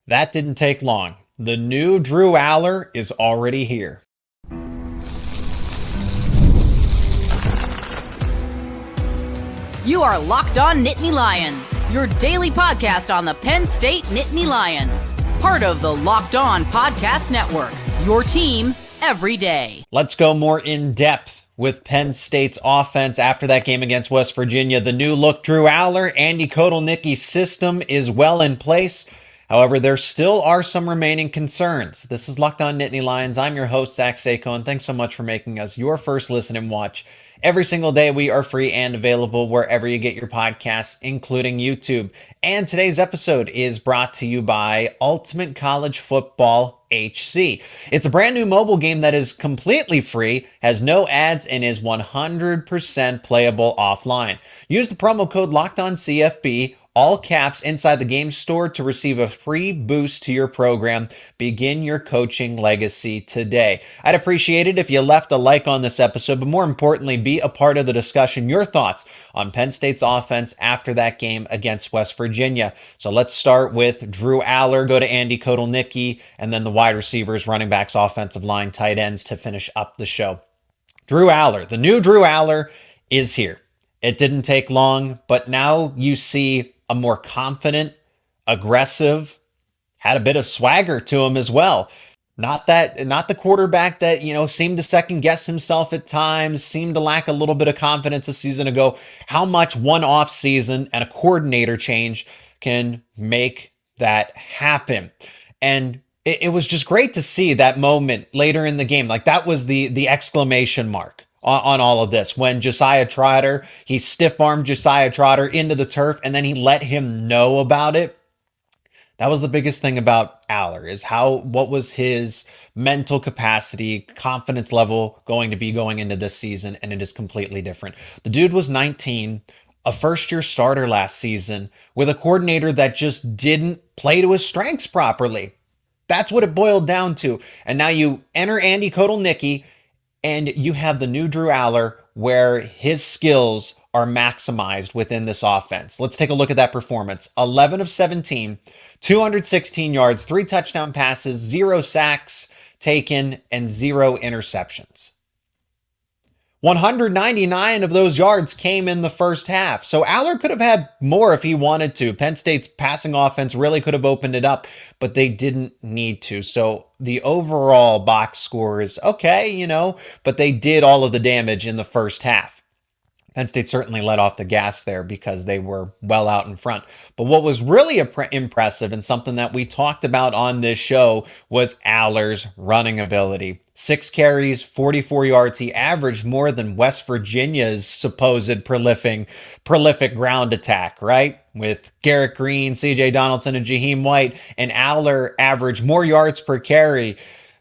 That didn't take long. The new Drew Allar is already here. You are Locked On Nittany Lions, your daily podcast on the Penn State Nittany Lions. Part of the Locked On Podcast Network, your team every day. Let's go more in depth with Penn State's offense after that game against West Virginia. The new look Drew Allar, Andy Kotelnicki's system is well in place. However, there still are some remaining concerns. This is Locked On Nittany Lions. I'm your host, Zach Seyko, and thanks so much for making us your first listen and watch. Every single day, we are free and available wherever you get your podcasts, including YouTube. And today's episode is brought to you by Ultimate College Football HC. It's a brand new mobile game that is completely free, has no ads, and is 100% playable offline. Use the promo code LOCKEDONCFB, all caps, inside the game store to receive a free boost to your program. Begin your coaching legacy today. I'd appreciate it if you left a like on this episode, but more importantly, be a part of the discussion, your thoughts on Penn State's offense after that game against West Virginia. So let's start with Drew Allar, go to Andy Kotelnicki, and then the wide receivers, running backs, offensive line, tight ends to finish up the show. Drew Allar, the new Drew Allar is here. It didn't take long, but now you see a more confident, aggressive, had a bit of swagger to him as well. Not the quarterback that, seemed to second guess himself at times, seemed to lack a little bit of confidence a season ago. How much one off season and a coordinator change can make that happen. And it was just great to see that moment later in the game. Like that was the exclamation mark on all of this, when Josiah Trotter, he stiff-armed Josiah Trotter into the turf, and then he let him know about it. That was the biggest thing about Allar, is what was his mental capacity, confidence level going to be going into this season, and it is completely different. The dude was 19, a first-year starter last season, with a coordinator that just didn't play to his strengths properly. That's what it boiled down to. And now you enter Andy Kotelnicki, and you have the new Drew Allar where his skills are maximized within this offense. Let's take a look at that performance. 11 of 17, 216 yards, 3 touchdown passes, 0 sacks taken, and 0 interceptions. 199 of those yards came in the first half. So Allar could have had more if he wanted to. Penn State's passing offense really could have opened it up, but they didn't need to. So the overall box score is okay, but they did all of the damage in the first half. Penn State certainly let off the gas there because they were well out in front. But what was really impressive, and something that we talked about on this show, was Allar's running ability. 6 carries, 44 yards. He averaged more than West Virginia's supposed prolific ground attack, right? With Garrett Green, CJ Donaldson, and Jaheim White. And Allar averaged more yards per carry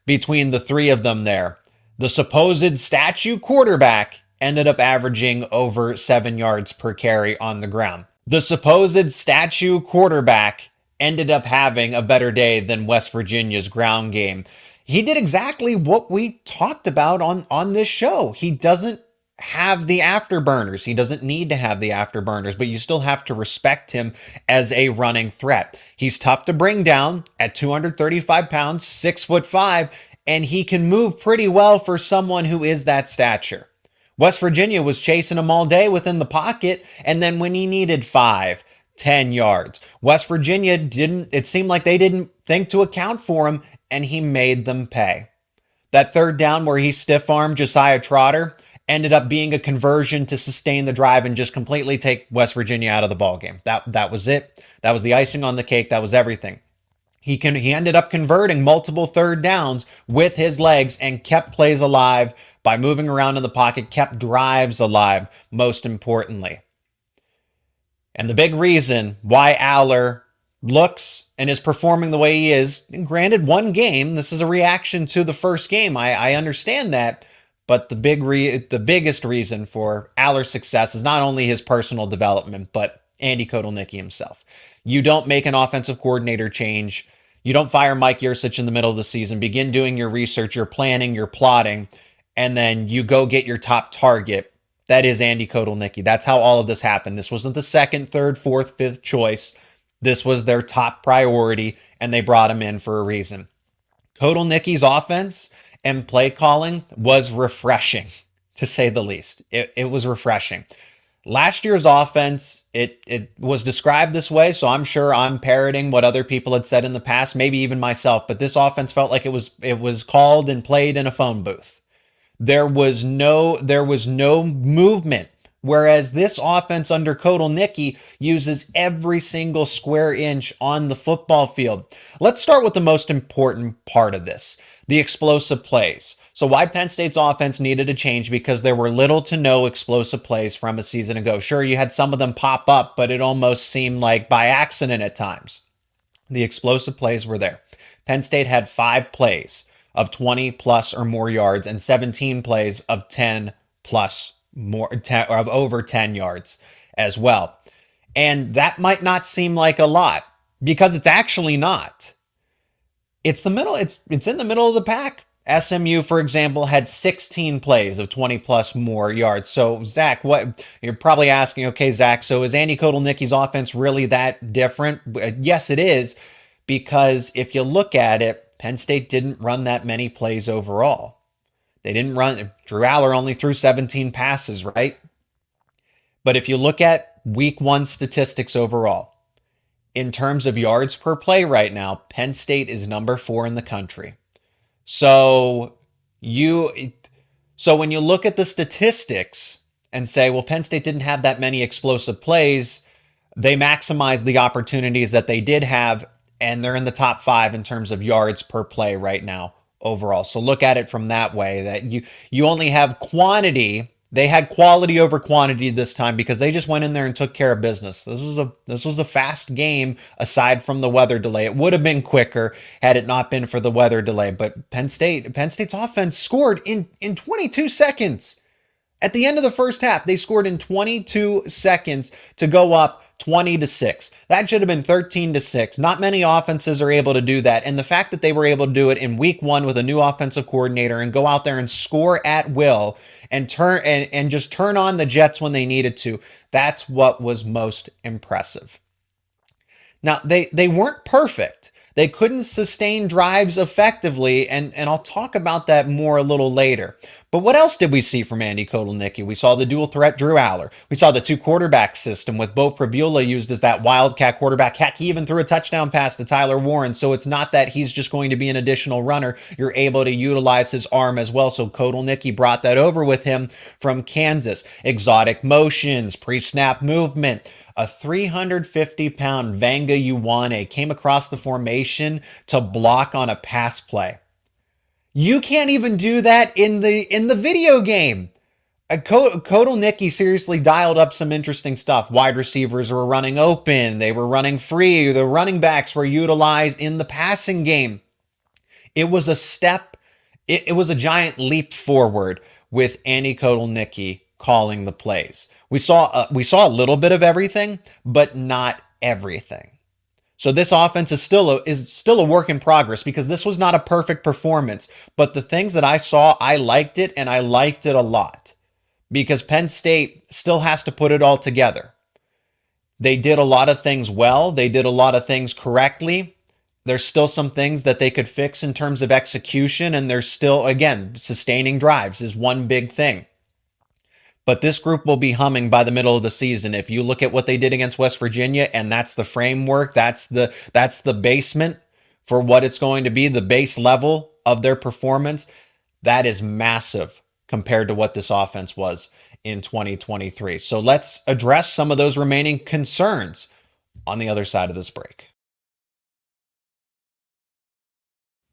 between the three of them there. The supposed statue quarterback ended up averaging over 7 yards per carry on the ground. The supposed statue quarterback ended up having a better day than West Virginia's ground game. He did exactly what we talked about on this show. He doesn't have the afterburners. He doesn't need to have the afterburners, but you still have to respect him as a running threat. He's tough to bring down at 235 pounds, 6'5", and he can move pretty well for someone who is that stature. West Virginia was chasing him all day within the pocket, and then when he needed 5, 10 yards, West Virginia it seemed like they didn't think to account for him, and he made them pay. That third down where he stiff-armed Josiah Trotter ended up being a conversion to sustain the drive and just completely take West Virginia out of the ballgame. That was it. That was the icing on the cake. That was everything. He ended up converting multiple third downs with his legs and kept plays alive by moving around in the pocket, kept drives alive, most importantly. And the big reason why Allar looks and is performing the way he is, granted one game, this is a reaction to the first game, I understand that, but the biggest reason for Allar's success is not only his personal development, but Andy Kotelnicki himself. You don't make an offensive coordinator change. You don't fire Mike Yurcich in the middle of the season. Begin doing your research, your planning, your plotting, and then you go get your top target. That is Andy Kotelnicki. That's how all of this happened. This wasn't the second, third, fourth, fifth choice. This was their top priority, and they brought him in for a reason. Kotelnicki's offense and play calling was refreshing, to say the least. It was refreshing. Last year's offense, it was described this way, so I'm sure I'm parroting what other people had said in the past, maybe even myself, but this offense felt like it was called and played in a phone booth. There was no movement. Whereas this offense under Kotelnicki uses every single square inch on the football field. Let's start with the most important part of this, the explosive plays. So why Penn State's offense needed a change? Because there were little to no explosive plays from a season ago. Sure, you had some of them pop up, but it almost seemed like by accident at times. The explosive plays were there. Penn State had 5 plays of 20 plus or more yards and 17 plays of 10 plus more, 10, or of over 10 yards as well. And that might not seem like a lot because it's actually not. It's the middle. It's in the middle of the pack. SMU, for example, had 16 plays of 20 plus more yards. So, Zach, what you're probably asking, okay, Zach, so is Andy Kotelnicki's offense really that different? Yes, it is, because if you look at it, Penn State didn't run that many plays overall. They didn't run. Drew Allar only threw 17 passes, right? But if you look at week 1 statistics overall, in terms of yards per play right now, Penn State is number 4 in the country. So when you look at the statistics and say, well, Penn State didn't have that many explosive plays, they maximized the opportunities that they did have, and they're in the top 5 in terms of yards per play right now overall. So look at it from that way, that you only have quantity. They had quality over quantity this time because they just went in there and took care of business. This was a fast game aside from the weather delay. It would have been quicker had it not been for the weather delay. But Penn State's offense scored in 22 seconds. At the end of the first half, they scored in 22 seconds to go up 20-6. That should have been 13-6. Not many offenses are able to do that. And the fact that they were able to do it in week 1 with a new offensive coordinator and go out there and score at will and just turn on the Jets when they needed to, that's what was most impressive. Now, they weren't perfect. They couldn't sustain drives effectively, and I'll talk about that more a little later. But what else did we see from Andy Kotelnicki? We saw the dual threat Drew Allar. We saw the 2 quarterback system with Bo Pribula used as that wildcat quarterback. Heck, he even threw a touchdown pass to Tyler Warren. So it's not that he's just going to be an additional runner. You're able to utilize his arm as well. So Kotelnicki brought that over with him from Kansas. Exotic motions, pre-snap movement. A 350-pound Vanga Ioane came across the formation to block on a pass play. You can't even do that in the video game. Kotelnicki seriously dialed up some interesting stuff. Wide receivers were running open. They were running free. The running backs were utilized in the passing game. It was a step. It was a giant leap forward with Andy Kotelnicki calling the plays. We saw a little bit of everything, but not everything. So this offense is still a work in progress because this was not a perfect performance. But the things that I saw, I liked it, and I liked it a lot because Penn State still has to put it all together. They did a lot of things well. They did a lot of things correctly. There's still some things that they could fix in terms of execution, and there's still, again, sustaining drives is one big thing. But this group will be humming by the middle of the season. If you look at what they did against West Virginia, and that's the framework, that's the basement for what it's going to be, the base level of their performance, that is massive compared to what this offense was in 2023. So let's address some of those remaining concerns on the other side of this break.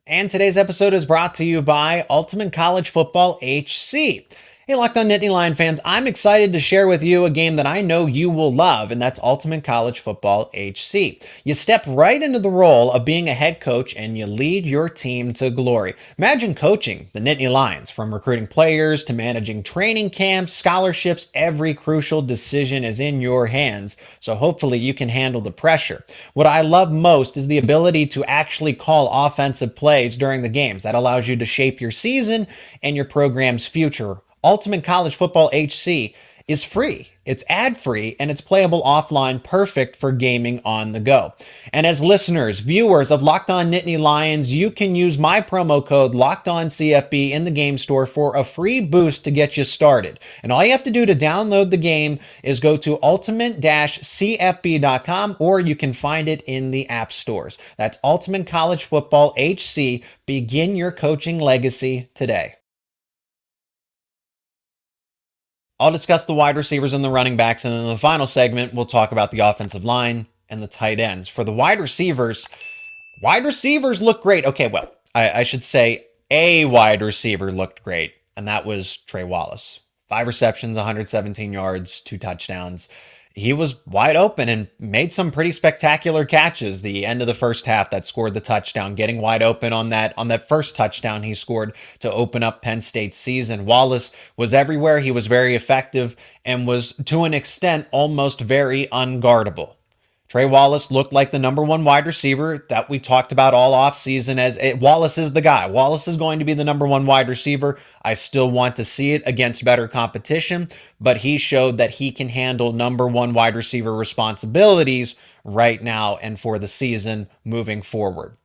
And today's episode is brought to you by Ultimate College Football HC. Hey, Locked On Nittany Lion fans, I'm excited to share with you a game that I know you will love, and that's Ultimate College Football HC. You step right into the role of being a head coach, and you lead your team to glory. Imagine coaching the Nittany Lions, from recruiting players to managing training camps, scholarships. Every crucial decision is in your hands, so hopefully you can handle the pressure. What I love most is the ability to actually call offensive plays during the games. That allows you to shape your season and your program's future. Ultimate College Football HC is free. It's ad-free and it's playable offline, perfect for gaming on the go. And as listeners, viewers of Locked On Nittany Lions, you can use my promo code LOCKEDONCFB in the game store for a free boost to get you started. And all you have to do to download the game is go to ultimate-cfb.com, or you can find it in the app stores. That's Ultimate College Football HC. Begin your coaching legacy today. I'll discuss the wide receivers and the running backs, and then in the final segment, we'll talk about the offensive line and the tight ends. For the wide receivers look great. Okay, well, I should say a wide receiver looked great, and that was Trey Wallace. 5 receptions, 117 yards, 2 touchdowns. He was wide open and made some pretty spectacular catches. The end of the first half that scored the touchdown, getting wide open on that first touchdown he scored to open up Penn State's season. Wallace was everywhere. He was very effective and was, to an extent, almost very unguardable. Trey Wallace looked like the number 1 wide receiver that we talked about all offseason as Wallace is the guy. Wallace is going to be the number 1 wide receiver. I still want to see it against better competition, but he showed that he can handle number 1 wide receiver responsibilities right now and for the season moving forward.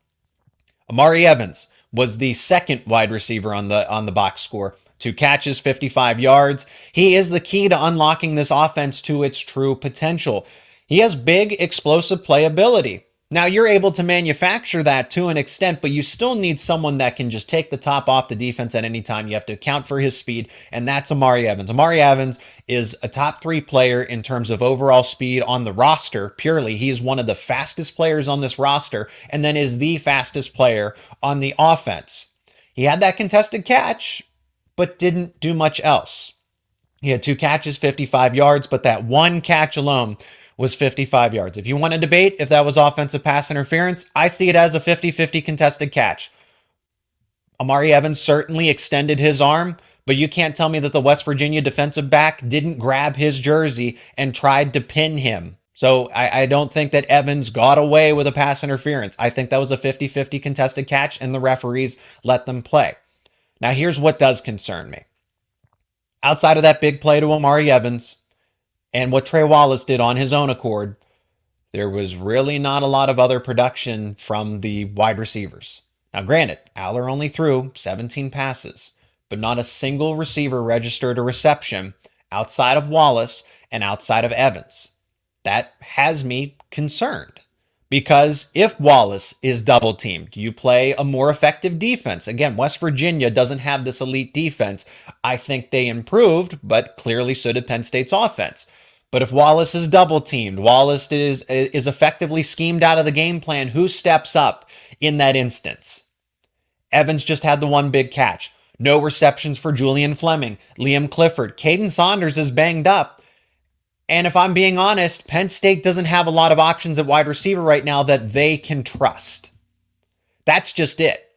Amari Evans was the second wide receiver on the box score. 2 catches, 55 yards. He is the key to unlocking this offense to its true potential. He has big, explosive playability. Now, you're able to manufacture that to an extent, but you still need someone that can just take the top off the defense at any time. You have to account for his speed, and that's Amari Evans. Amari Evans is a top 3 player in terms of overall speed on the roster, purely. He is one of the fastest players on this roster, and then is the fastest player on the offense. He had that contested catch, but didn't do much else. He had 2 catches, 55 yards, but that 1 catch alone was 55 yards. If you want to debate if that was offensive pass interference, I see it as a 50-50 contested catch. Amari Evans certainly extended his arm, but you can't tell me that the West Virginia defensive back didn't grab his jersey and tried to pin him. So I don't think that Evans got away with a pass interference. I think that was a 50-50 contested catch, and the referees let them play. Now, here's what does concern me. Outside of that big play to Amari Evans, and what Trey Wallace did on his own accord, there was really not a lot of other production from the wide receivers. Now, granted, Allar only threw 17 passes, but not a single receiver registered a reception outside of Wallace and outside of Evans. That has me concerned, because if Wallace is double teamed, you play a more effective defense. Again, West Virginia doesn't have this elite defense. I think they improved, but clearly so did Penn State's offense. But if Wallace is double teamed, Wallace is effectively schemed out of the game plan, who steps up in that instance? Evans just had the 1 big catch. No receptions for Julian Fleming, Liam Clifford. Caden Saunders is banged up. And if I'm being honest, Penn State doesn't have a lot of options at wide receiver right now that they can trust. That's just it.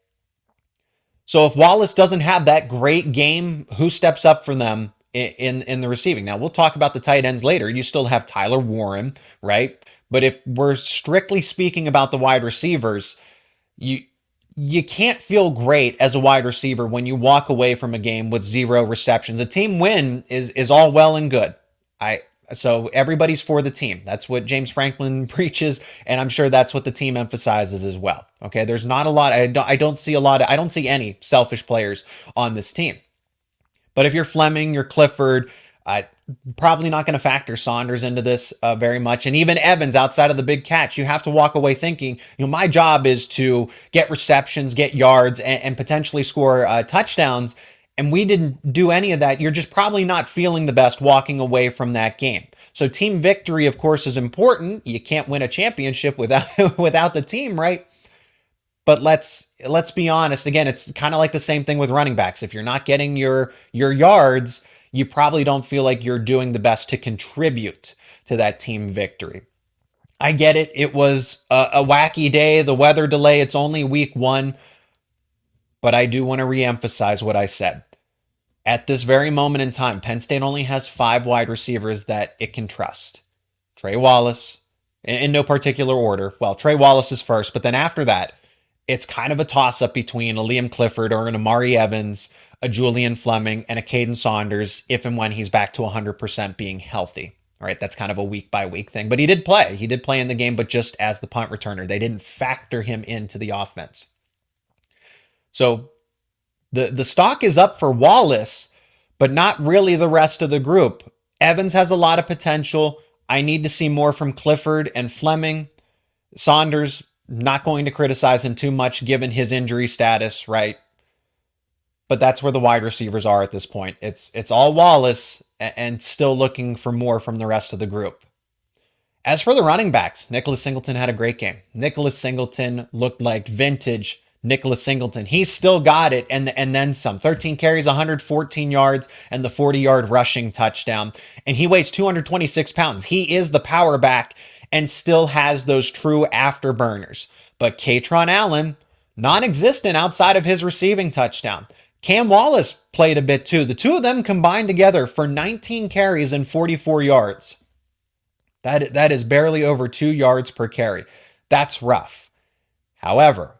So if Wallace doesn't have that great game, who steps up for them in the receiving? Now, we'll talk about the tight ends later. You still have Tyler Warren, right? But if we're strictly speaking about the wide receivers, you can't feel great as a wide receiver when you walk away from a game with 0 receptions. A team win is all well and good. So everybody's for the team. That's what James Franklin preaches, and I'm sure that's what the team emphasizes as well. Okay, there's not a lot. I don't see any selfish players on this team. But if you're Fleming, you're Clifford, probably not going to factor Saunders into this very much. And even Evans, outside of the big catch, you have to walk away thinking, my job is to get receptions, get yards, and potentially score touchdowns. And we didn't do any of that. You're just probably not feeling the best walking away from that game. So team victory, of course, is important. You can't win a championship without the team, right? But let's be honest. Again, it's kind of like the same thing with running backs. If you're not getting your yards, you probably don't feel like you're doing the best to contribute to that team victory. I get it. It was a wacky day, the weather delay. It's only week 1. But I do want to reemphasize what I said. At this very moment in time, Penn State only has 5 wide receivers that it can trust. Trey Wallace, in no particular order. Well, Trey Wallace is first, but then after that, it's kind of a toss-up between a Liam Clifford or an Amari Evans, a Julian Fleming, and a Caden Saunders if and when he's back to 100% being healthy. All right, that's kind of a week by week thing, but he did play. He did play in the game, but just as the punt returner. They didn't factor him into the offense. So the stock is up for Wallace, but not really the rest of the group. Evans has a lot of potential. I need to see more from Clifford and Fleming. Saunders, not going to criticize him too much given his injury status, right? But that's where the wide receivers are at this point. It's all Wallace and still looking for more from the rest of the group. As for the running backs, Nicholas Singleton had a great game. Nicholas Singleton looked like vintage Nicholas Singleton. He's still got it and then some. 13 carries, 114 yards, and the 40-yard rushing touchdown. And he weighs 226 pounds. He is the power back and still has those true afterburners. But Katron Allen, non-existent outside of his receiving touchdown. Cam Wallace played a bit too. The two of them combined together for 19 carries and 44 yards. That is barely over 2 yards per carry. That's rough. However,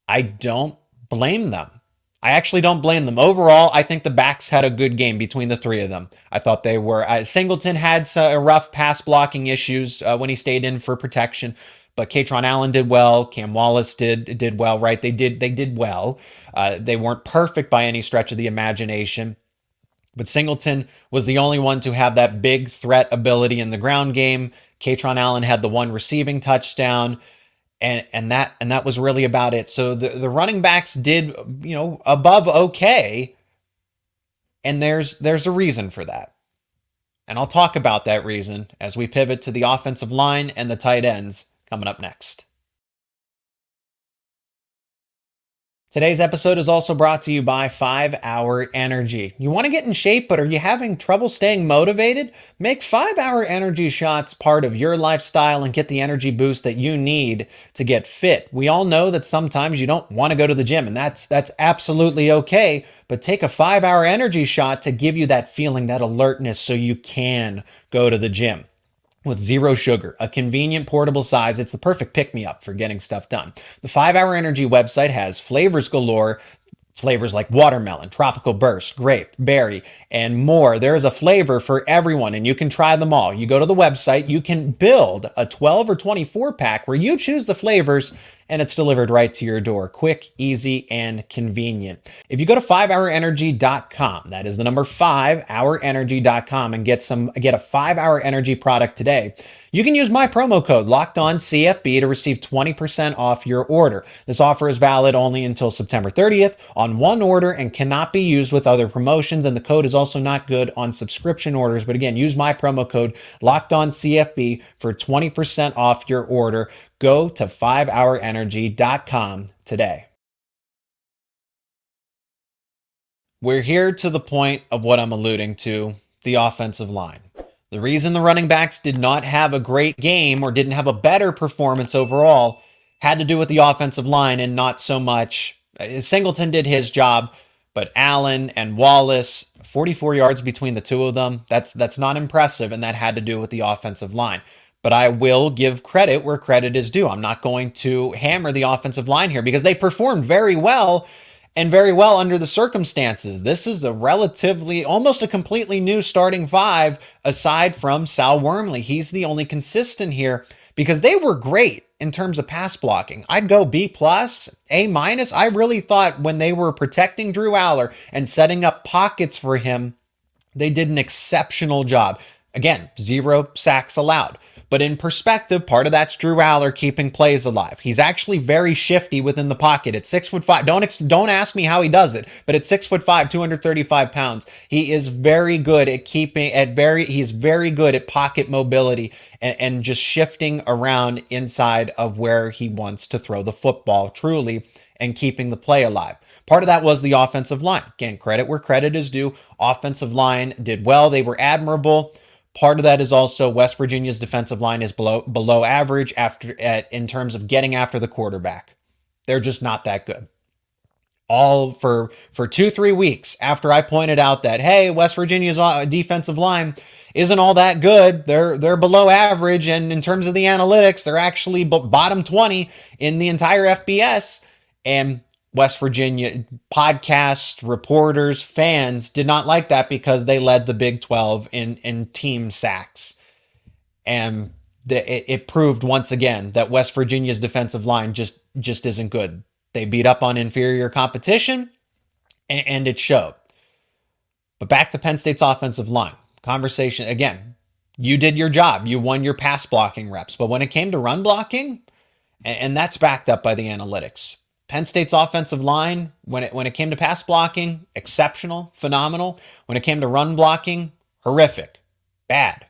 I don't blame them. I actually don't blame them. Overall, I think the backs had a good game between the three of them. I thought they were... Singleton had some rough pass blocking issues when he stayed in for protection, but Katron Allen did well. Cam Wallace did well, right? They did well. They weren't perfect by any stretch of the imagination, but Singleton was the only one to have that big threat ability in the ground game. Katron Allen had the one receiving touchdown. And that was really about it. So the running backs did, above okay. And there's a reason for that. And I'll talk about that reason as we pivot to the offensive line and the tight ends coming up next. Today's episode is also brought to you by 5 Hour Energy. You want to get in shape, but are you having trouble staying motivated? Make 5 Hour Energy shots part of your lifestyle and get the energy boost that you need to get fit. We all know that sometimes you don't want to go to the gym, and that's absolutely okay, but take a 5 Hour Energy shot to give you that feeling, that alertness, so you can go to the gym. With zero sugar, a convenient portable size, it's the perfect pick-me-up for getting stuff done. The 5 Hour Energy website has flavors galore, flavors like watermelon, tropical burst, grape, berry, and more. There is a flavor for everyone, and you can try them all. You go to the website, you can build a 12 or 24 pack where you choose the flavors, and it's delivered right to your door. Quick, easy, and convenient. If you go to 5hourenergy.com, that is the number 5hourenergy.com, and get a 5 Hour Energy product today, you can use my promo code LOCKEDONCFB to receive 20% off your order. This offer is valid only until September 30th on one order and cannot be used with other promotions, and the code is also not good on subscription orders. But again, use my promo code LOCKEDONCFB for 20% off your order. Go to 5hourenergy.com today. We're here to the point of what I'm alluding to, the offensive line. The reason the running backs did not have a great game or didn't have a better performance overall had to do with the offensive line and not so much. Singleton did his job, but Allen and Wallace, 44 yards between the two of them, that's not impressive, and that had to do with the offensive line. But I will give credit where credit is due. I'm not going to hammer the offensive line here because they performed very well and very well under the circumstances. This is a relatively, almost a completely new starting five aside from Sal Wormley. He's the only consistent here because they were great in terms of pass blocking. I'd go B+, A-. I really thought when they were protecting Drew Allar and setting up pockets for him, they did an exceptional job. Again, 0 sacks allowed. But in perspective, part of that's Drew Allar keeping plays alive. He's actually very shifty within the pocket. At 6'5", don't ask me how he does it, but at 6'5", 235 pounds, he is very good at he's very good at pocket mobility and just shifting around inside of where he wants to throw the football truly and keeping the play alive. Part of that was the offensive line. Again, credit where credit is due. Offensive line did well. They were admirable. Part of that is also West Virginia's defensive line is below average in terms of getting after the quarterback. They're just not that good. All for 2-3 weeks after I pointed out that, hey, West Virginia's defensive line isn't all that good. They're below average, and in terms of the analytics, they're actually bottom 20 in the entire FBS. And West Virginia podcasts, reporters, fans did not like that because they led the Big 12 in team sacks. And it proved once again that West Virginia's defensive line just isn't good. They beat up on inferior competition, and it showed. But back to Penn State's offensive line. Conversation, again, you did your job. You won your pass blocking reps. But when it came to run blocking, and that's backed up by the analytics, Penn State's offensive line, when it came to pass blocking, exceptional, phenomenal. When it came to run blocking, horrific, bad.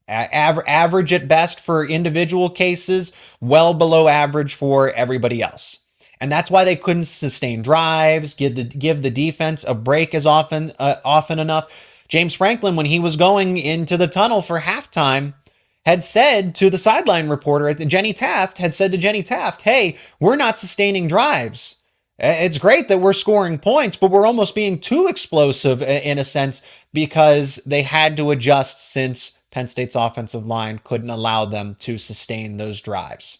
Average at best for individual cases, well below average for everybody else. And that's why they couldn't sustain drives, give the defense a break as often enough. James Franklin, when he was going into the tunnel for halftime, had said to the sideline reporter, Jenny Taft, hey, we're not sustaining drives. It's great that we're scoring points, but we're almost being too explosive in a sense because they had to adjust since Penn State's offensive line couldn't allow them to sustain those drives.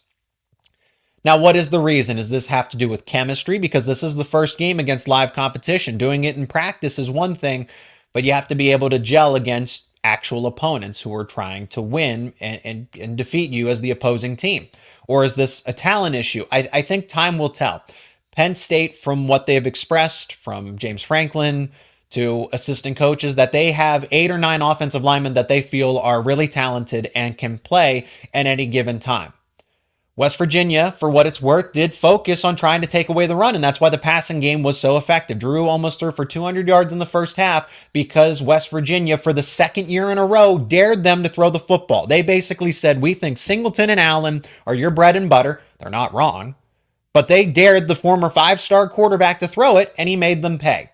Now, what is the reason? Does this have to do with chemistry? Because this is the first game against live competition. Doing it in practice is one thing, but you have to be able to gel against actual opponents who are trying to win and defeat you as the opposing team. Or is this a talent issue? I think time will tell. Penn State, from what they've expressed, from James Franklin to assistant coaches, that they have 8 or 9 offensive linemen that they feel are really talented and can play at any given time. West Virginia, for what it's worth, did focus on trying to take away the run, and that's why the passing game was so effective. Drew almost threw for 200 yards in the first half because West Virginia, for the second year in a row, dared them to throw the football. They basically said, we think Singleton and Allen are your bread and butter. They're not wrong. But they dared the former 5-star quarterback to throw it, and he made them pay.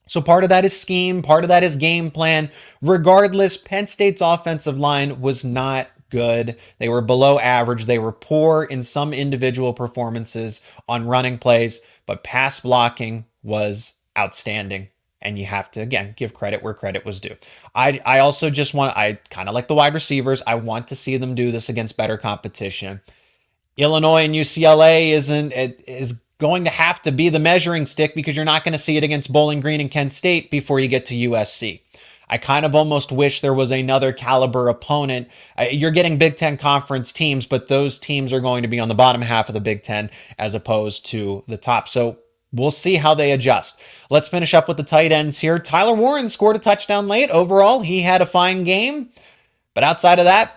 So part of that is scheme, part of that is game plan. Regardless, Penn State's offensive line was not good. They were below average. They were poor in some individual performances on running plays, but pass blocking was outstanding. And you have to, again, give credit where credit was due. I also just I kind of like the wide receivers. I want to see them do this against better competition. Illinois and UCLA is going to have to be the measuring stick because you're not going to see it against Bowling Green and Kent State before you get to USC. I kind of almost wish there was another caliber opponent. You're getting Big Ten conference teams, but those teams are going to be on the bottom half of the Big Ten as opposed to the top. So we'll see how they adjust. Let's finish up with the tight ends here. Tyler Warren scored a touchdown late. Overall, he had a fine game. But outside of that,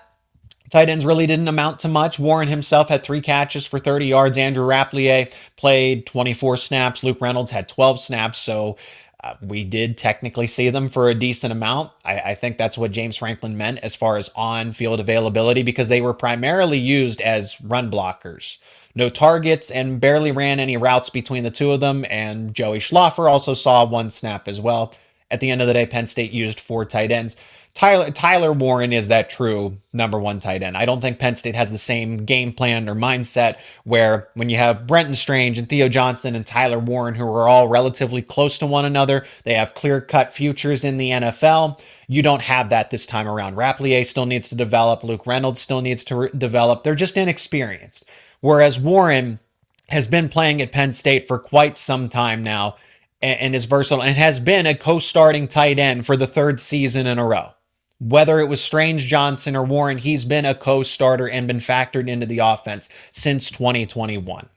tight ends really didn't amount to much. Warren himself had 3 catches for 30 yards. Andrew Rapplier played 24 snaps. Luke Reynolds had 12 snaps. So we did technically see them for a decent amount. I think that's what James Franklin meant as far as on-field availability because they were primarily used as run blockers. No targets and barely ran any routes between the two of them, and Joey Schlaffer also saw 1 snap as well. At the end of the day, Penn State used 4 tight ends. Tyler Warren is that true number 1 tight end. I don't think Penn State has the same game plan or mindset where when you have Brenton Strange and Theo Johnson and Tyler Warren, who are all relatively close to one another, they have clear-cut futures in the NFL. You don't have that this time around. Rapplier still needs to develop. Luke Reynolds still needs to develop. They're just inexperienced. Whereas Warren has been playing at Penn State for quite some time now and is versatile and has been a co-starting tight end for the 3rd season in a row. Whether it was Strange, Johnson, or Warren, he's been a co-starter and been factored into the offense since 2021.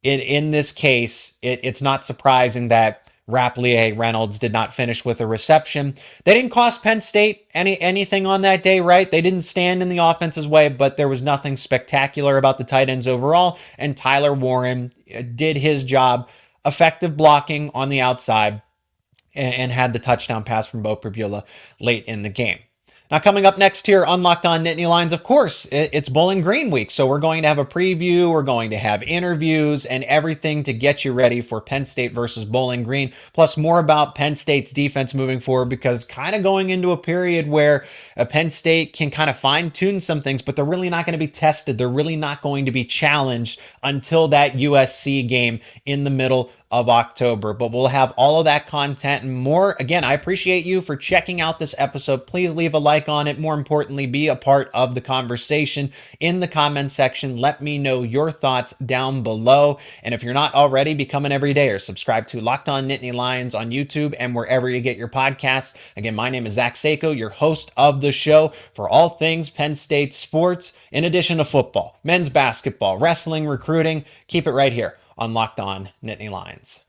In this case, it's not surprising that Rapplier Reynolds did not finish with a reception. They didn't cost Penn State anything on that day, right? They didn't stand in the offense's way, but there was nothing spectacular about the tight ends overall, and Tyler Warren did his job, effective blocking on the outside, and had the touchdown pass from Bo Pribula late in the game. Now, coming up next here on Locked On Nittany Lions, of course, it's Bowling Green week, so we're going to have a preview, we're going to have interviews, and everything to get you ready for Penn State versus Bowling Green, plus more about Penn State's defense moving forward, because kind of going into a period where Penn State can kind of fine-tune some things, but they're really not going to be tested, they're really not going to be challenged until that USC game in the middle of October. But we'll have all of that content and more. Again, I appreciate you for checking out this episode. Please leave a like on it. More importantly, be a part of the conversation in the comment section. Let me know your thoughts down below. And if you're not already, become an everydayer. Subscribe to Locked On Nittany Lions on YouTube and wherever you get your podcasts. Again, my name is Zach Seyko, your host of the show for all things Penn State sports, in addition to football, men's basketball, wrestling, recruiting. Keep it right here on Locked On Nittany Lions.